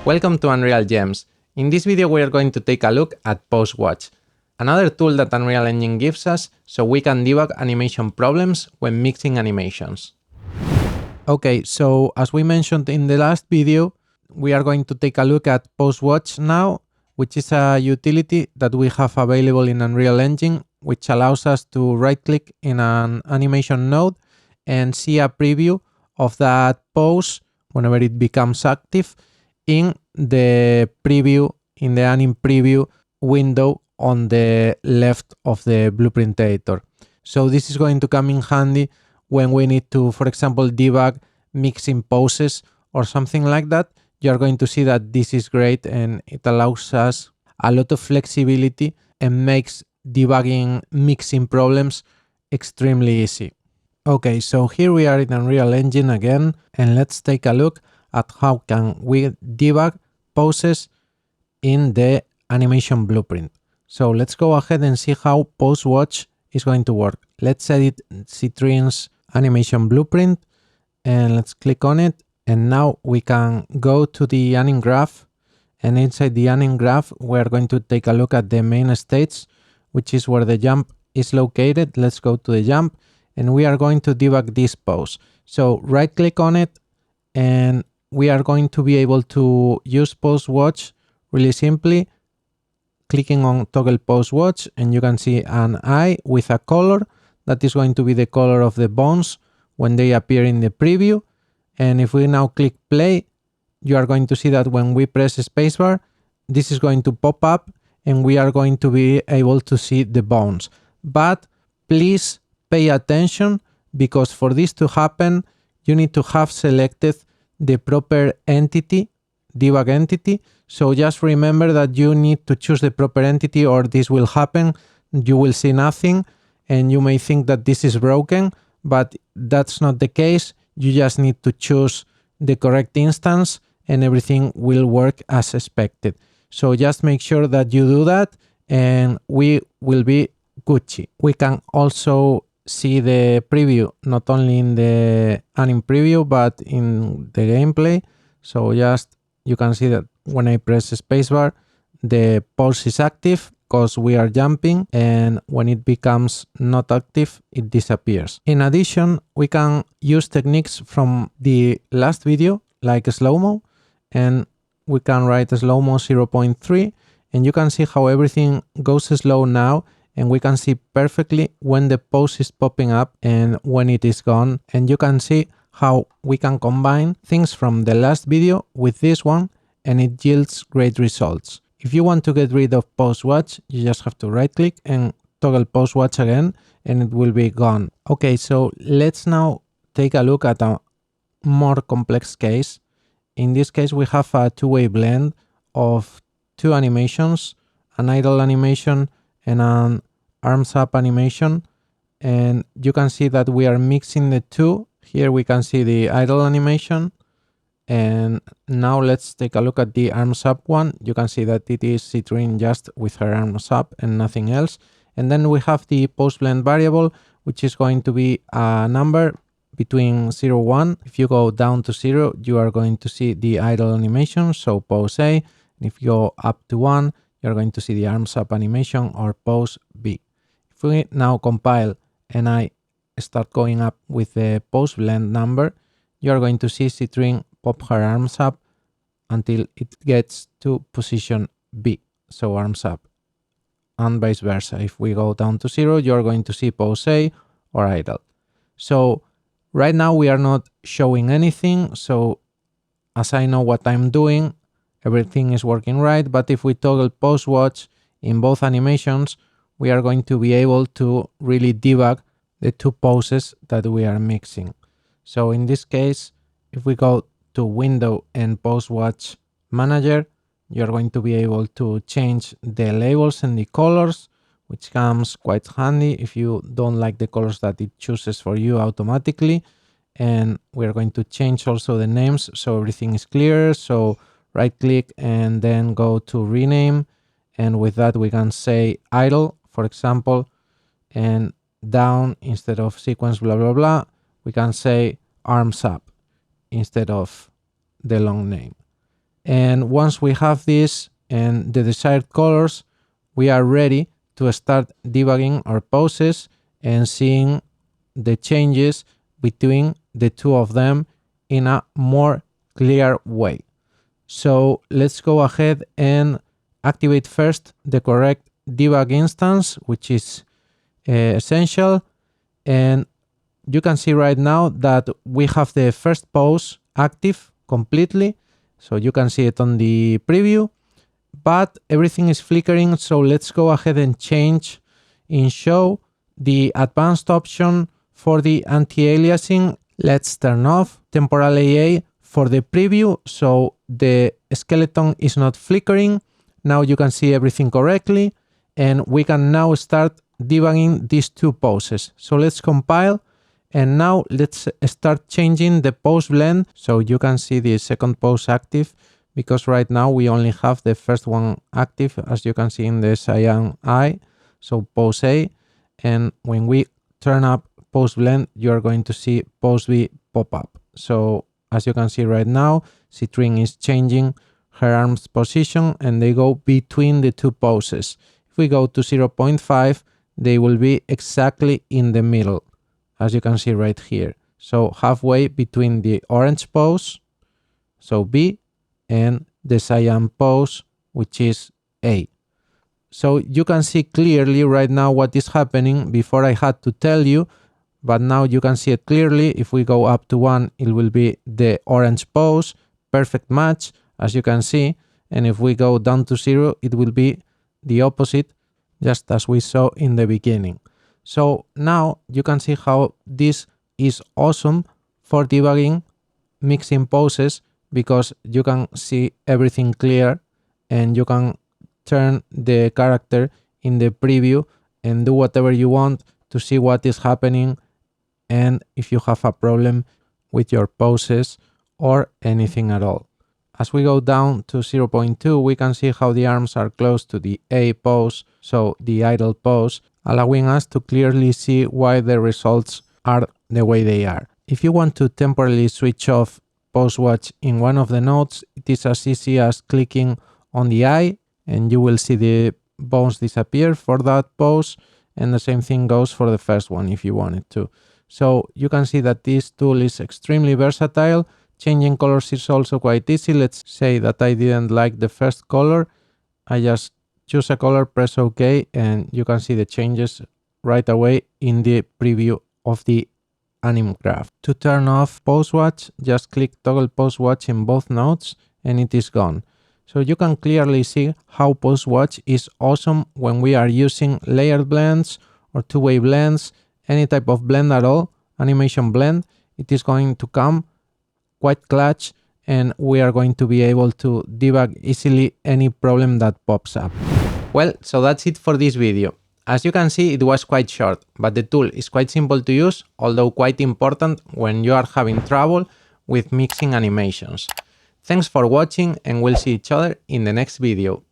Welcome to Unreal Gems. In this video we are going to take a look at Post-Watch, another tool that Unreal Engine gives us so we can debug animation problems when mixing animations. Okay, so as we mentioned in the last video, we are going to take a look at Post-Watch now, which is a utility that we have available in Unreal Engine, which allows us to right-click in an animation node and see a preview of that pose whenever it becomes active in the preview, in the anim preview window on the left of the blueprint editor. So this is going to come in handy when we need to, for example, debug mixing poses or something like that. You're going to see that this is great and it allows us a lot of flexibility and makes debugging mixing problems extremely easy. Okay, so here we are in Unreal Engine again, and let's take a look at how can we debug poses in the animation blueprint. So let's go ahead and see how Post-Watch is going to work. Let's edit Citrin's animation blueprint and let's click on it. And now we can go to the anim graph, and inside the anim graph we're going to take a look at the main stage, which is where the jump is located. Let's go to the jump and we are going to debug this pose. So right click on it and we are going to be able to use Post-Watch really simply, clicking on toggle Post-Watch, and you can see an eye with a color that is going to be the color of the bones when they appear in the preview. And if we now click play, you are going to see that when we press spacebar, this is going to pop up and we are going to be able to see the bones. But please pay attention, because for this to happen, you need to have selected the proper entity, debug entity. So just remember that you need to choose the proper entity or this will happen. You will see nothing and you may think that this is broken, but that's not the case. You just need to choose the correct instance and everything will work as expected. So just make sure that you do that and we will be Gucci. We can also see the preview not only in the anim preview but in the gameplay. So just you can see that when I press spacebar, the pose is active because we are jumping, and when it becomes not active, it disappears. In addition, we can use techniques from the last video like Slomo, and we can write Slomo 0.3 and you can see how everything goes slow now, and we can see perfectly when the pose is popping up and when it is gone. And you can see how we can combine things from the last video with this one and it yields great results. If you want to get rid of Post-Watch, you just have to right click and toggle Post-Watch again and it will be gone. Okay, so let's now take a look at a more complex case. In this case, we have a two-way blend of two animations, an idle animation and an arms up animation. And you can see that we are mixing the two. Here we can see the idle animation. And now let's take a look at the arms up one. You can see that it is Citrin just with her arms up and nothing else. And then we have the post blend variable, which is going to be a number between 0 and 1. If you go down to 0, you are going to see the idle animation, so pose A. And if you go up to 1, you're going to see the arms up animation or pose B. If we now compile and I start going up with the post blend number, you're going to see Citrin pop her arms up until it gets to position B, so arms up, and vice versa. If we go down to 0, you're going to see pose A or idle. So right now we are not showing anything, so as I know what I'm doing, everything is working right. But if we toggle Post-Watch in both animations, we are going to be able to really debug the two poses that we are mixing. So in this case, if we go to Window and Post-Watch Manager, you're going to be able to change the labels and the colors, which comes quite handy if you don't like the colors that it chooses for you automatically. And we're going to change also the names so everything is clear. So right click and then go to rename And with that, we can say idle, for example, and down instead of sequence, blah, blah, blah. We can say arms up instead of the long name. And once we have this and the desired colors, we are ready to start debugging our poses and seeing the changes between the two of them in a more clear way. So let's go ahead and activate first the correct debug instance, which is essential. And you can see right now that we have the first pose active completely. So you can see it on the preview, but everything is flickering. So let's go ahead and change in show the advanced option for the anti-aliasing. Let's turn off temporal AA for the preview, so the skeleton is not flickering. Now you can see everything correctly, and we can now start debugging these two poses. So let's compile, and now let's start changing the pose blend, so you can see the second pose active, because right now we only have the first one active, as you can see in the cyan eye, so pose A, and when we turn up pose blend, you're going to see pose B pop up. So as you can see right now, Citrine is changing her arms position and they go between the two poses. If we go to 0.5, they will be exactly in the middle, as you can see right here. So halfway between the orange pose, so B, and the cyan pose, which is A. So you can see clearly right now what is happening. Before I had to tell you, but now you can see it clearly. If we go up to 1, it will be the orange pose, perfect match, as you can see. And if we go down to 0, it will be the opposite, just as we saw in the beginning. So now you can see how this is awesome for debugging mixing poses, because you can see everything clear and you can turn the character in the preview and do whatever you want to see what is happening, and if you have a problem with your poses or anything at all. As we go down to 0.2, we can see how the arms are close to the A pose, so the idle pose, allowing us to clearly see why the results are the way they are. If you want to temporarily switch off pose watch in one of the nodes, it is as easy as clicking on the eye and you will see the bones disappear for that pose, and the same thing goes for the first one if you wanted to. So you can see that this tool is extremely versatile. Changing colors is also quite easy. Let's say that I didn't like the first color. I just choose a color, press OK, and you can see the changes right away in the preview of the anim graph. To turn off pose watch, just click toggle pose watch in both nodes and it is gone. So you can clearly see how pose watch is awesome when we are using layered blends or two-way blends, any type of blend at all, animation blend. It is going to come quite clutch and we are going to be able to debug easily any problem that pops up. Well, so that's it for this video. As you can see, it was quite short, but the tool is quite simple to use, although quite important when you are having trouble with mixing animations. Thanks for watching and we'll see each other in the next video.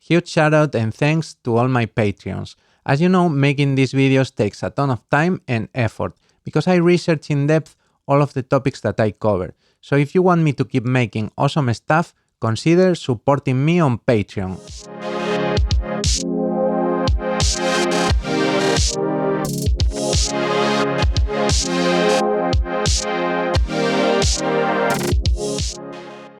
Huge shout out and thanks to all my Patreons. As you know, making these videos takes a ton of time and effort because I research in depth all of the topics that I cover. So if you want me to keep making awesome stuff, consider supporting me on Patreon.